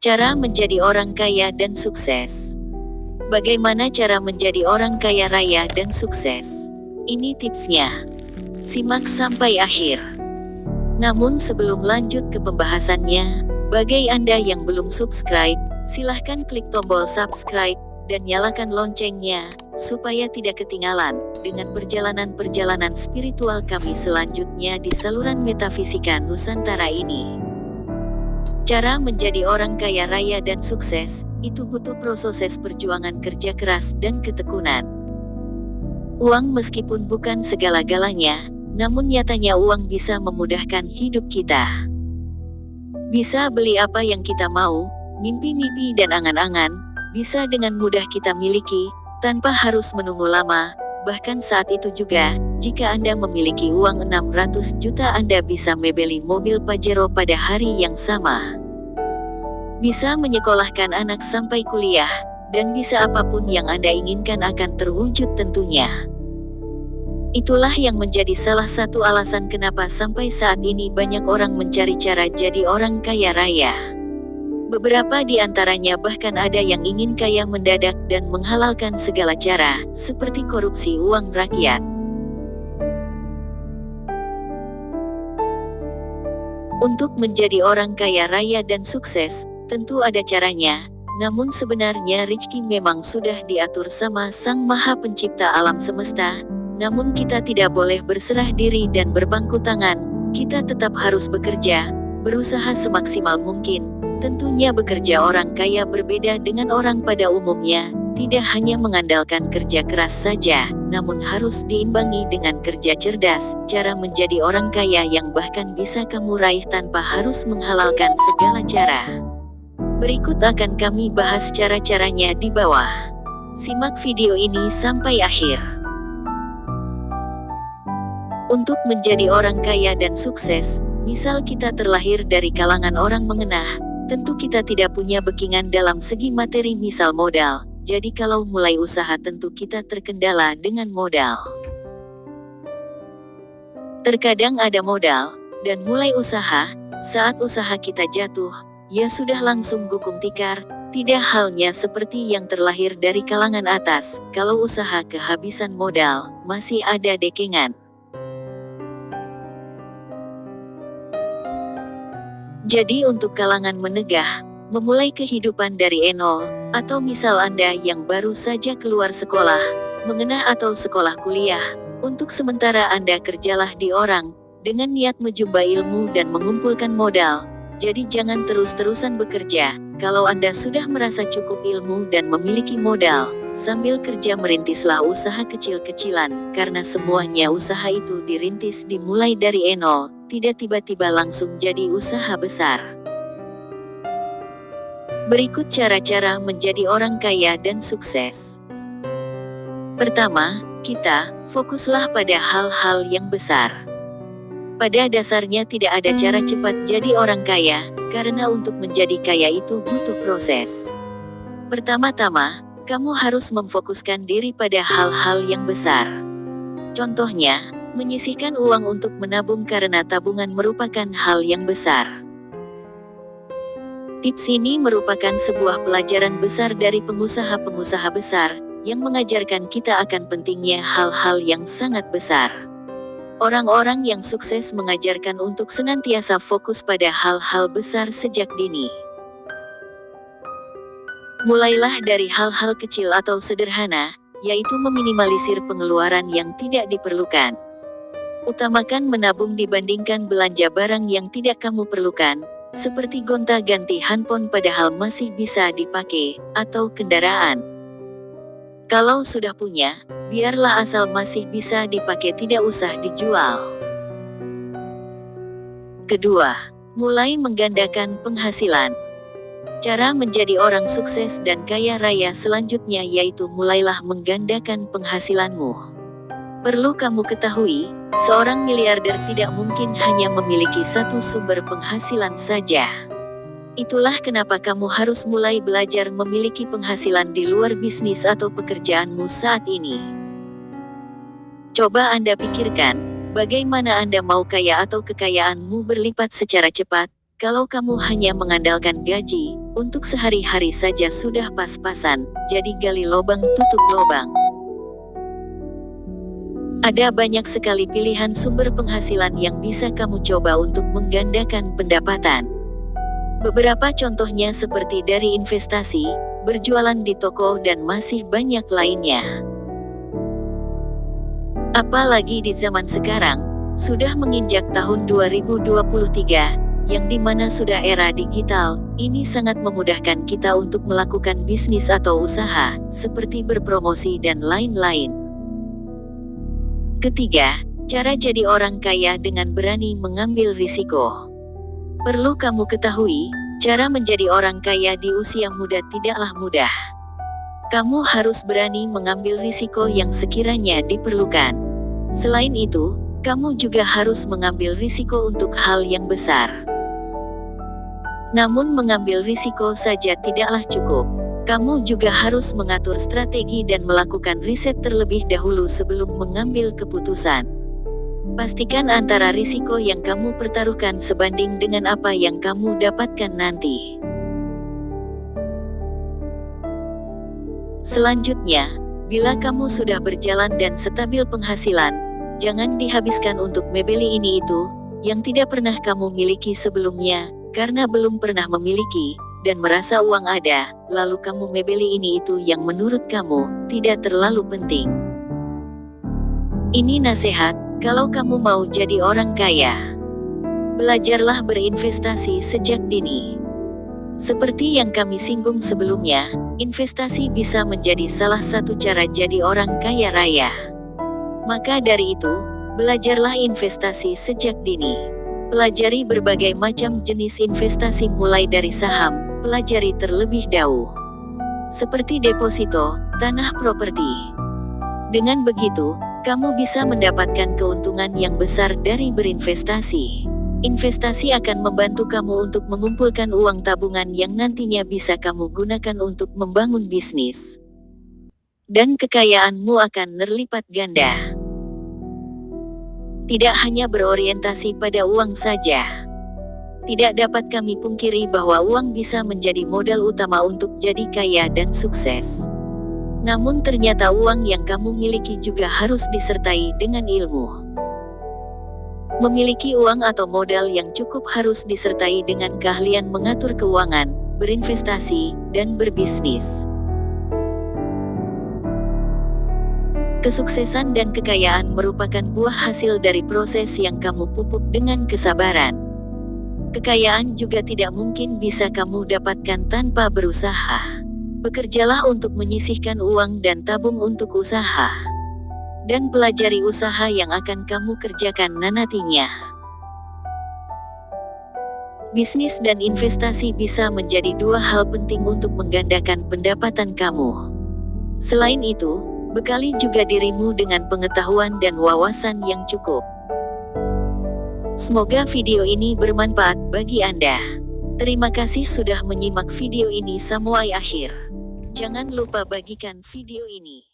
Cara menjadi orang kaya dan sukses. Bagaimana cara menjadi orang kaya raya dan sukses? Ini tipsnya. Simak sampai akhir. Namun sebelum lanjut ke pembahasannya, bagi Anda yang belum subscribe, silahkan klik tombol subscribe dan nyalakan loncengnya, supaya tidak ketinggalan dengan perjalanan-perjalanan spiritual kami selanjutnya di saluran metafisika Nusantara ini. Cara menjadi orang kaya raya dan sukses, itu butuh proses perjuangan kerja keras dan ketekunan. Uang meskipun bukan segala-galanya, namun nyatanya uang bisa memudahkan hidup kita. Bisa beli apa yang kita mau, mimpi-mimpi dan angan-angan, bisa dengan mudah kita miliki, tanpa harus menunggu lama. Bahkan saat itu juga, jika Anda memiliki uang 600 juta Anda bisa membeli mobil Pajero pada hari yang sama. Bisa menyekolahkan anak sampai kuliah, dan bisa apapun yang Anda inginkan akan terwujud tentunya. Itulah yang menjadi salah satu alasan kenapa sampai saat ini banyak orang mencari cara jadi orang kaya raya. Beberapa di antaranya bahkan ada yang ingin kaya mendadak dan menghalalkan segala cara, seperti korupsi uang rakyat. Untuk menjadi orang kaya raya dan sukses, tentu ada caranya, namun sebenarnya rezeki memang sudah diatur sama Sang Maha Pencipta alam semesta, namun kita tidak boleh berserah diri dan berpangku tangan, kita tetap harus bekerja, berusaha semaksimal mungkin. Tentunya bekerja orang kaya berbeda dengan orang pada umumnya, tidak hanya mengandalkan kerja keras saja, namun harus diimbangi dengan kerja cerdas, cara menjadi orang kaya yang bahkan bisa kamu raih tanpa harus menghalalkan segala cara. Berikut akan kami bahas cara-caranya di bawah. Simak video ini sampai akhir. Untuk menjadi orang kaya dan sukses, misal kita terlahir dari kalangan orang mengenah, tentu kita tidak punya backingan dalam segi materi misal modal, jadi kalau mulai usaha tentu kita terkendala dengan modal. Terkadang ada modal, dan mulai usaha, saat usaha kita jatuh, ya sudah langsung gulung tikar, tidak halnya seperti yang terlahir dari kalangan atas, kalau usaha kehabisan modal, masih ada dekengan. Jadi untuk kalangan menengah, memulai kehidupan dari nol, atau misal Anda yang baru saja keluar sekolah, mengenah atau sekolah kuliah, untuk sementara Anda kerjalah di orang, dengan niat menjumpa ilmu dan mengumpulkan modal. Jadi jangan terus-terusan bekerja, kalau Anda sudah merasa cukup ilmu dan memiliki modal, sambil kerja merintislah usaha kecil-kecilan, karena semuanya usaha itu dirintis dimulai dari nol, tidak tiba-tiba langsung jadi usaha besar. Berikut cara-cara menjadi orang kaya dan sukses. Pertama, kita fokuslah pada hal-hal yang besar. Pada dasarnya tidak ada cara cepat jadi orang kaya, karena untuk menjadi kaya itu butuh proses. Pertama-tama, kamu harus memfokuskan diri pada hal-hal yang besar. Contohnya, menyisihkan uang untuk menabung karena tabungan merupakan hal yang besar. Tips ini merupakan sebuah pelajaran besar dari pengusaha-pengusaha besar, yang mengajarkan kita akan pentingnya hal-hal yang sangat besar. Orang-orang yang sukses mengajarkan untuk senantiasa fokus pada hal-hal besar sejak dini. Mulailah dari hal-hal kecil atau sederhana, yaitu meminimalisir pengeluaran yang tidak diperlukan. Utamakan menabung dibandingkan belanja barang yang tidak kamu perlukan, seperti gonta-ganti handphone padahal masih bisa dipakai, atau kendaraan. Kalau sudah punya, biarlah asal masih bisa dipakai tidak usah dijual. Kedua, mulai menggandakan penghasilan. Cara menjadi orang sukses dan kaya raya selanjutnya yaitu mulailah menggandakan penghasilanmu. Perlu kamu ketahui, seorang miliarder tidak mungkin hanya memiliki satu sumber penghasilan saja. Itulah kenapa kamu harus mulai belajar memiliki penghasilan di luar bisnis atau pekerjaanmu saat ini. Coba Anda pikirkan, bagaimana Anda mau kaya atau kekayaanmu berlipat secara cepat, kalau kamu hanya mengandalkan gaji, untuk sehari-hari saja sudah pas-pasan, jadi gali lubang tutup lubang. Ada banyak sekali pilihan sumber penghasilan yang bisa kamu coba untuk menggandakan pendapatan. Beberapa contohnya seperti dari investasi, berjualan di toko dan masih banyak lainnya. Apalagi di zaman sekarang, sudah menginjak tahun 2023, yang dimana sudah era digital, ini sangat memudahkan kita untuk melakukan bisnis atau usaha, seperti berpromosi dan lain-lain. Ketiga, cara jadi orang kaya dengan berani mengambil risiko. Perlu kamu ketahui, cara menjadi orang kaya di usia muda tidaklah mudah. Kamu harus berani mengambil risiko yang sekiranya diperlukan. Selain itu, kamu juga harus mengambil risiko untuk hal yang besar. Namun mengambil risiko saja tidaklah cukup. Kamu juga harus mengatur strategi dan melakukan riset terlebih dahulu sebelum mengambil keputusan. Pastikan antara risiko yang kamu pertaruhkan sebanding dengan apa yang kamu dapatkan nanti. Selanjutnya, bila kamu sudah berjalan dan stabil penghasilan, jangan dihabiskan untuk membeli ini itu, yang tidak pernah kamu miliki sebelumnya, karena belum pernah memiliki, dan merasa uang ada, lalu kamu membeli ini itu yang menurut kamu tidak terlalu penting. Ini nasihat, kalau kamu mau jadi orang kaya. Belajarlah berinvestasi sejak dini. Seperti yang kami singgung sebelumnya, investasi bisa menjadi salah satu cara jadi orang kaya raya. Maka dari itu, belajarlah investasi sejak dini. Pelajari berbagai macam jenis investasi mulai dari saham, pelajari terlebih dahulu. Seperti deposito, tanah properti. Dengan begitu, kamu bisa mendapatkan keuntungan yang besar dari berinvestasi. Investasi akan membantu kamu untuk mengumpulkan uang tabungan yang nantinya bisa kamu gunakan untuk membangun bisnis. Dan kekayaanmu akan berlipat ganda. Tidak hanya berorientasi pada uang saja. Tidak dapat kami pungkiri bahwa uang bisa menjadi modal utama untuk jadi kaya dan sukses. Namun ternyata uang yang kamu miliki juga harus disertai dengan ilmu. Memiliki uang atau modal yang cukup harus disertai dengan keahlian mengatur keuangan, berinvestasi, dan berbisnis. Kesuksesan dan kekayaan merupakan buah hasil dari proses yang kamu pupuk dengan kesabaran. Kekayaan juga tidak mungkin bisa kamu dapatkan tanpa berusaha. Bekerjalah untuk menyisihkan uang dan tabung untuk usaha. Dan pelajari usaha yang akan kamu kerjakan nantinya. Bisnis dan investasi bisa menjadi dua hal penting untuk menggandakan pendapatan kamu. Selain itu, bekali juga dirimu dengan pengetahuan dan wawasan yang cukup. Semoga video ini bermanfaat bagi Anda. Terima kasih sudah menyimak video ini sampai akhir. Jangan lupa bagikan video ini.